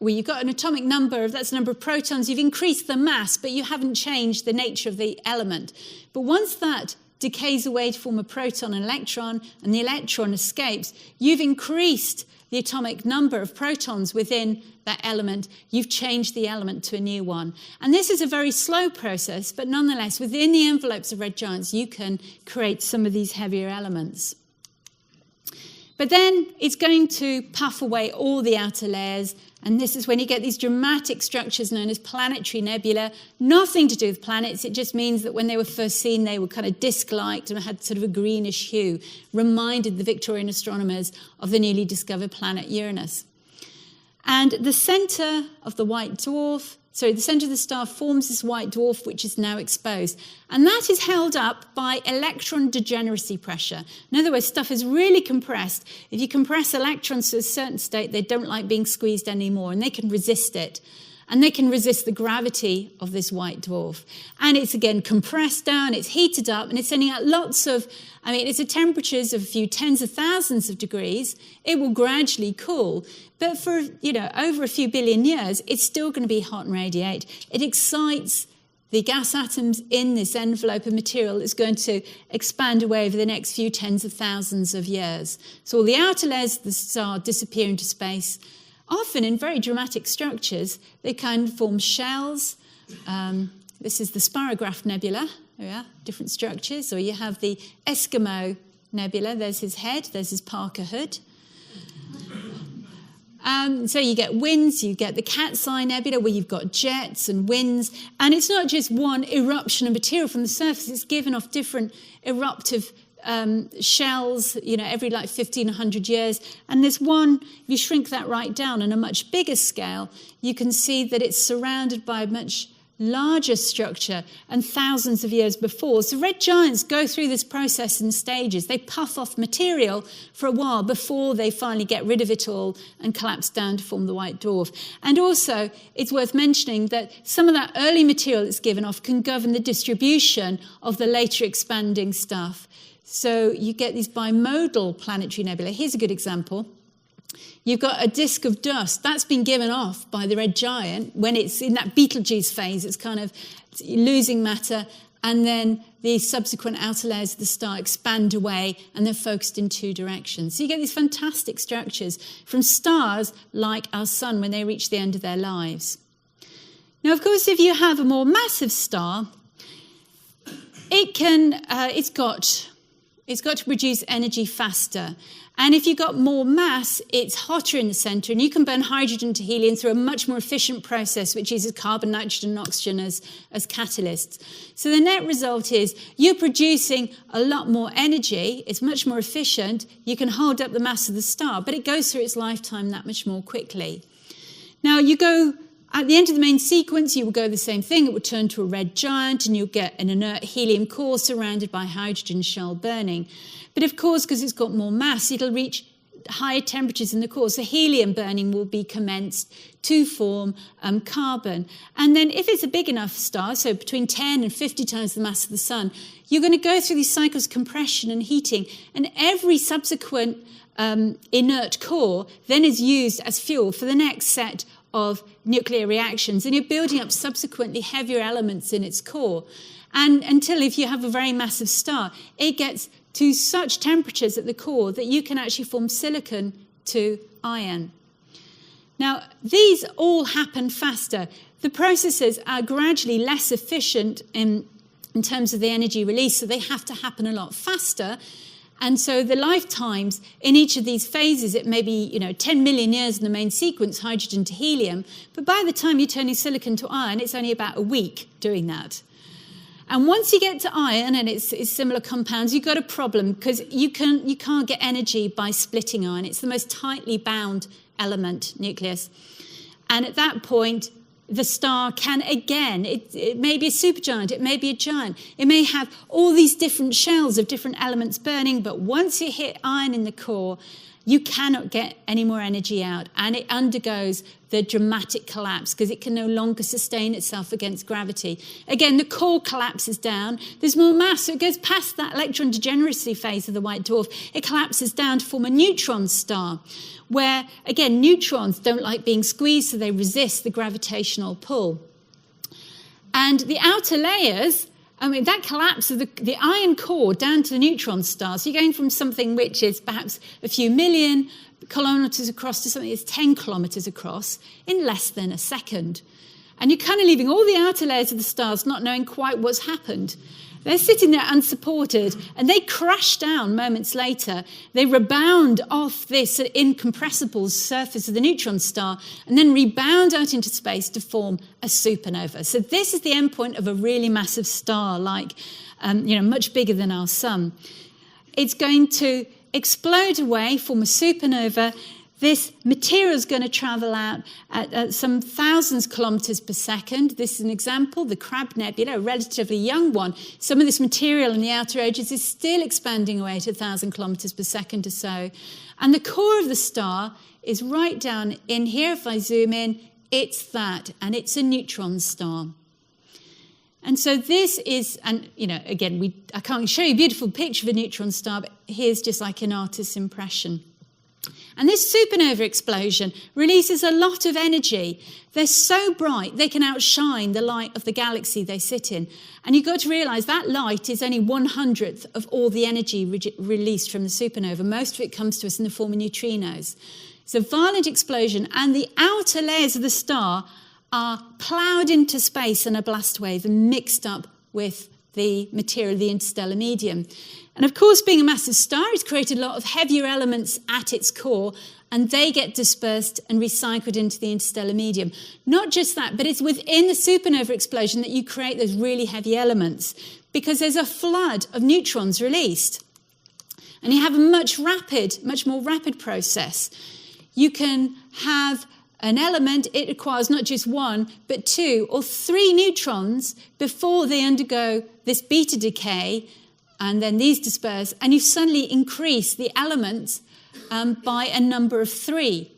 you've got an atomic number, that's the number of protons, you've increased the mass, but you haven't changed the nature of the element. But once that decays away to form a proton and electron, and the electron escapes, you've increased the atomic number of protons within that element, you've changed the element to a new one. And this is a very slow process, but nonetheless, within the envelopes of red giants, you can create some of these heavier elements. But then it's going to puff away all the outer layers, and this is when you get these dramatic structures known as planetary nebula. Nothing to do with planets, it just means that when they were first seen, they were kind of disc-like and had sort of a greenish hue, reminded the Victorian astronomers of the newly discovered planet Uranus. And the centre of the the centre of the star forms this white dwarf, which is now exposed. And that is held up by electron degeneracy pressure. In other words, stuff is really compressed. If you compress electrons to a certain state, they don't like being squeezed anymore, and they can resist it. And they can resist the gravity of this white dwarf. And it's, again, compressed down, it's heated up, and it's sending out lots of, it's at temperatures of a few tens of thousands of degrees. It will gradually cool. But for, over a few billion years, it's still going to be hot and radiate. It excites the gas atoms in this envelope of material that's going to expand away over the next few tens of thousands of years. So all the outer layers of the star disappear into space. Often in very dramatic structures, they kind of form shells. This is the Spirograph Nebula, different structures. Or you have the Eskimo Nebula. There's his head, there's his Parker hood. So you get winds, you get the Cat's Eye Nebula where you've got jets and winds. And it's not just one eruption of material from the surface, it's given off different eruptive shells, every 1,500 years. And there's one, if you shrink that right down on a much bigger scale, you can see that it's surrounded by a much larger structure and thousands of years before. So red giants go through this process in stages. They puff off material for a while before they finally get rid of it all and collapse down to form the white dwarf. And also, it's worth mentioning that some of that early material that's given off can govern the distribution of the later expanding stuff. So you get these bimodal planetary nebulae. Here's a good example. You've got a disk of dust that's been given off by the red giant when it's in that Betelgeuse phase. It's kind of losing matter, and then the subsequent outer layers of the star expand away and they're focused in two directions. So you get these fantastic structures from stars like our sun when they reach the end of their lives. Now, of course, if you have a more massive star, it's got to produce energy faster. And if you've got more mass, it's hotter in the centre, and you can burn hydrogen to helium through a much more efficient process, which uses carbon, nitrogen, and oxygen as catalysts. So the net result is you're producing a lot more energy, it's much more efficient, you can hold up the mass of the star, but it goes through its lifetime that much more quickly. Now, at the end of the main sequence, you will go the same thing. It will turn to a red giant, and you'll get an inert helium core surrounded by hydrogen shell burning. But of course, because it's got more mass, it'll reach higher temperatures in the core. So helium burning will be commenced to form carbon. And then if it's a big enough star, so between 10 and 50 times the mass of the sun, you're going to go through these cycles of compression and heating. And every subsequent inert core then is used as fuel for the next set of nuclear reactions, and you're building up subsequently heavier elements in its core. And until, if you have a very massive star, it gets to such temperatures at the core that you can actually form silicon to iron. Now, these all happen faster. The processes are gradually less efficient in terms of the energy release, so they have to happen a lot faster. And so the lifetimes in each of these phases, it may be 10 million years in the main sequence, hydrogen to helium, but by the time you're turning silicon to iron, it's only about a week doing that. And once you get to iron and it's similar compounds, you've got a problem, because you can't get energy by splitting iron. It's the most tightly bound element, nucleus. And at that point, the star can again, it may be a supergiant, it may be a giant, it may have all these different shells of different elements burning, but once you hit iron in the core, you cannot get any more energy out, and it undergoes the dramatic collapse because it can no longer sustain itself against gravity. Again, the core collapses down, there's more mass, so it goes past that electron degeneracy phase of the white dwarf, it collapses down to form a neutron star, where, again, neutrons don't like being squeezed, so they resist the gravitational pull. And the outer layers, that collapse of the iron core down to the neutron star, so you're going from something which is perhaps a few million kilometers across to something that's 10 kilometers across in less than a second. And you're kind of leaving all the outer layers of the stars not knowing quite what's happened. They're sitting there unsupported, and they crash down moments later. They rebound off this incompressible surface of the neutron star and then rebound out into space to form a supernova. So this is the endpoint of a really massive star, like, much bigger than our sun. It's going to explode away, form a supernova. This material is going to travel out at some thousands of kilometers per second. This is an example, the Crab Nebula, a relatively young one. Some of this material in the outer edges is still expanding away to 1,000 kilometers per second or so. And the core of the star is right down in here. If I zoom in, it's that, and it's a neutron star. And so this is, and again, I can't show you a beautiful picture of a neutron star, but here's just like an artist's impression. And this supernova explosion releases a lot of energy. They're so bright, they can outshine the light of the galaxy they sit in. And you've got to realize that light is only 1/100th of all the energy released from the supernova. Most of it comes to us in the form of neutrinos. It's a violent explosion, and the outer layers of the star are ploughed into space in a blast wave and mixed up with the material, the interstellar medium. And of course, being a massive star, it's created a lot of heavier elements at its core, and they get dispersed and recycled into the interstellar medium. Not just that, but it's within the supernova explosion that you create those really heavy elements, because there's a flood of neutrons released. And you have a much more rapid process. You can have an element, it requires not just 1, but 2 or 3 neutrons before they undergo this beta decay, and then these disperse, and you suddenly increase the elements by a number of 3.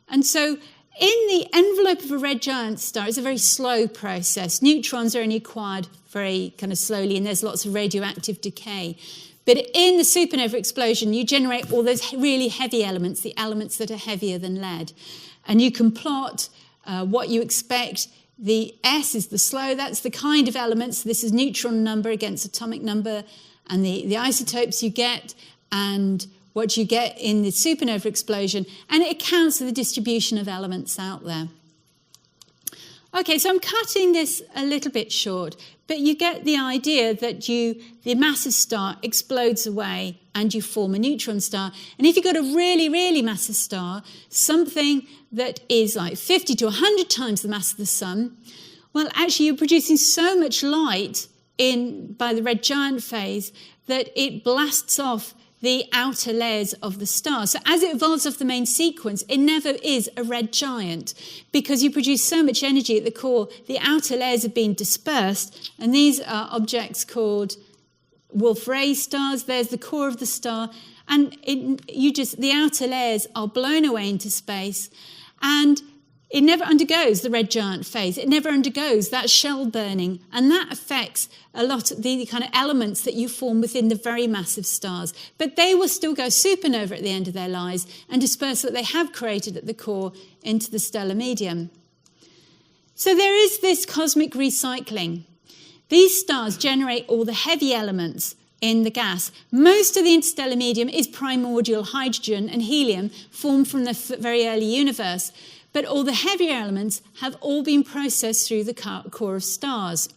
And so in the envelope of a red giant star, it's a very slow process. Neutrons are only acquired very kind of slowly, and there's lots of radioactive decay. But in the supernova explosion, you generate all those really heavy elements, the elements that are heavier than lead. And you can plot what you expect. The S is the slow, that's the kind of elements. This is neutron number against atomic number, and the isotopes you get, and what you get in the supernova explosion, and it accounts for the distribution of elements out there. Okay, so I'm cutting this a little bit short, but you get the idea that the massive star explodes away and you form a neutron star. And if you've got a really, really massive star, something that is like 50 to 100 times the mass of the sun, well, actually you're producing so much light by the red giant phase that it blasts off the outer layers of the star. So as it evolves off the main sequence, it never is a red giant, because you produce so much energy at the core, the outer layers have been dispersed, and these are objects called Wolf-Rayet stars. There's the core of the star, and the outer layers are blown away into space, and it never undergoes the red giant phase. It never undergoes that shell burning, and that affects a lot of the kind of elements that you form within the very massive stars. But they will still go supernova at the end of their lives and disperse what they have created at the core into the stellar medium. So there is this cosmic recycling. These stars generate all the heavy elements in the gas. Most of the interstellar medium is primordial hydrogen and helium formed from the very early universe. But all the heavier elements have all been processed through the core of stars.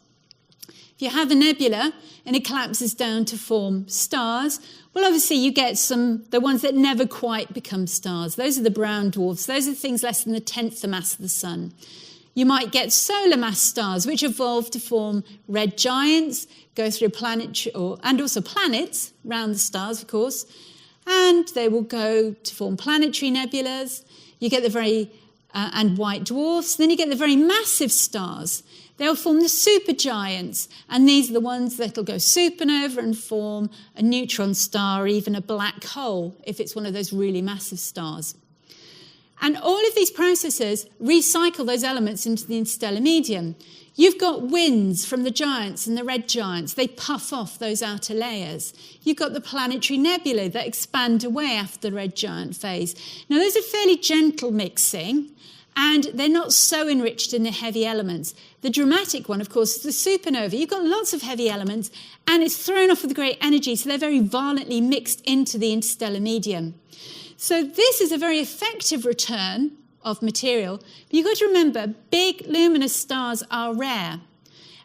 If you have a nebula and it collapses down to form stars, well, obviously you get the ones that never quite become stars. Those are the brown dwarfs. Those are things less than 1/10 the mass of the sun. You might get solar mass stars, which evolve to form red giants, go through and also planets around the stars, of course, and they will go to form planetary nebulas. You get the very and white dwarfs. Then you get the very massive stars. They'll form the supergiants, and these are the ones that will go supernova and form a neutron star or even a black hole if it's one of those really massive stars. And all of these processes recycle those elements into the interstellar medium. You've got winds from the giants and the red giants. They puff off those outer layers. You've got the planetary nebulae that expand away after the red giant phase. Now, those are fairly gentle mixing, and they're not so enriched in the heavy elements. The dramatic one, of course, is the supernova. You've got lots of heavy elements, and it's thrown off with great energy, so they're very violently mixed into the interstellar medium. So this is a very effective return of material. But you've got to remember, big luminous stars are rare.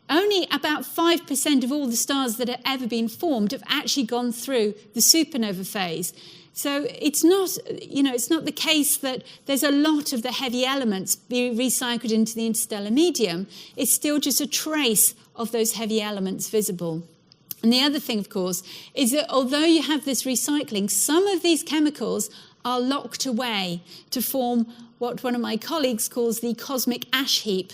Only about 5% of all the stars that have ever been formed have actually gone through the supernova phase. So it's not the case that there's a lot of the heavy elements being recycled into the interstellar medium. It's still just a trace of those heavy elements visible. And the other thing, of course, is that although you have this recycling, some of these chemicals are locked away to form what one of my colleagues calls the Cosmic Ash Heap.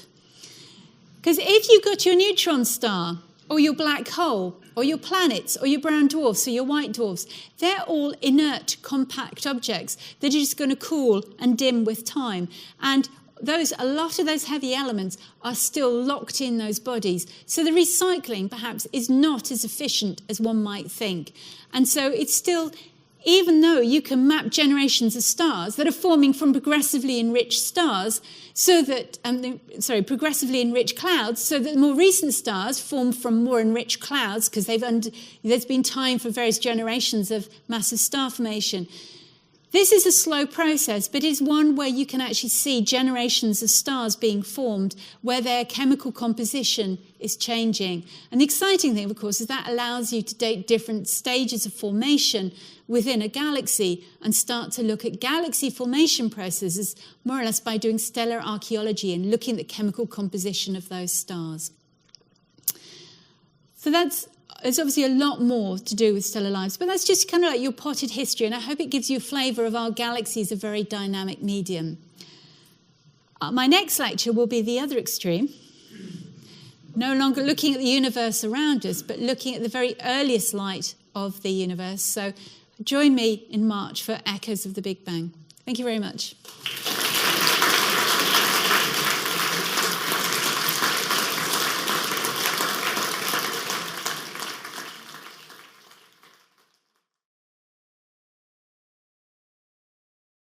Because if you've got your neutron star, or your black hole, or your planets, or your brown dwarfs, or your white dwarfs, they're all inert, compact objects that are just going to cool and dim with time. And a lot of those heavy elements are still locked in those bodies. So the recycling, perhaps, is not as efficient as one might think. And so it's still, even though you can map generations of stars that are forming from progressively enriched stars, progressively enriched clouds, so that the more recent stars form from more enriched clouds because there's been time for various generations of massive star formation. This is a slow process, but it's one where you can actually see generations of stars being formed where their chemical composition is changing. And the exciting thing, of course, is that allows you to date different stages of formation within a galaxy and start to look at galaxy formation processes more or less by doing stellar archaeology and looking at the chemical composition of those stars. So there's obviously a lot more to do with stellar lives, but that's just kind of like your potted history, and I hope it gives you a flavour of our galaxy as a very dynamic medium. My next lecture will be the other extreme, no longer looking at the universe around us, but looking at the very earliest light of the universe. So join me in March for Echoes of the Big Bang. Thank you very much.